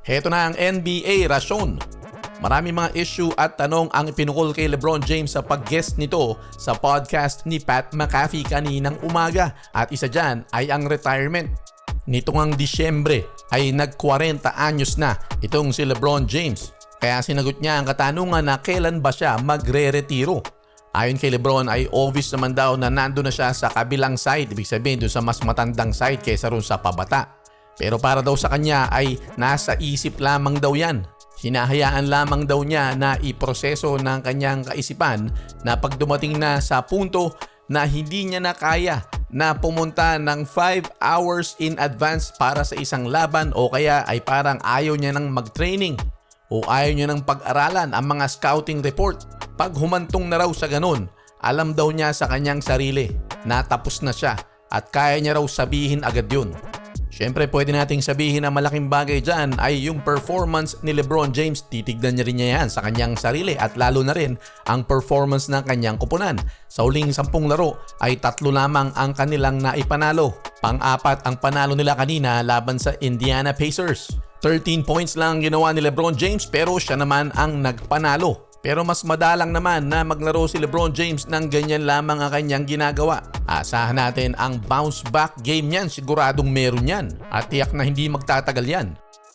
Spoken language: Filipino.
Heto na ang NBA Rasyon. Marami mga issue at tanong ang ipinukol kay LeBron James sa pag-guest nito sa podcast ni Pat McAfee kaninang umaga at isa dyan ay ang retirement. Nito ngang Disyembre ay nag-40 anyos na itong si LeBron James. Kaya sinagot niya ang katanungan na kailan ba siya magre-retiro. Ayon kay LeBron ay obvious naman daw na nando na siya sa kabilang side, ibig sabihin doon sa mas matandang side kaysa ron sa pabata. Pero para daw sa kanya ay nasa isip lamang daw yan. Hinahayaan lamang daw niya na iproseso ng kanyang kaisipan na pag dumating na sa punto na hindi niya na kaya na pumunta ng 5 hours in advance para sa isang laban o kaya ay parang ayaw niya nang mag-training o ayaw niya nang pag-aralan ang mga scouting report. Pag humantong na raw sa ganun, alam daw niya sa kanyang sarili na tapos na siya at kaya niya raw sabihin agad yun. Siyempre pwede nating sabihin na malaking bagay dyan ay yung performance ni LeBron James. Titignan niya rin niya yan sa kanyang sarili at lalo na rin ang performance ng kanyang kupunan. Sa huling 10 laro ay 3 lamang ang kanilang naipanalo. Pang-apat ang panalo nila kanina laban sa Indiana Pacers. 13 points lang ginawa ni LeBron James pero siya naman ang nagpanalo. Pero mas madalang naman na maglaro si LeBron James ng ganyan lamang ang kanyang ginagawa. Asahan natin ang bounce back game niyan, siguradong meron yan. At tiyak na hindi magtatagal yan.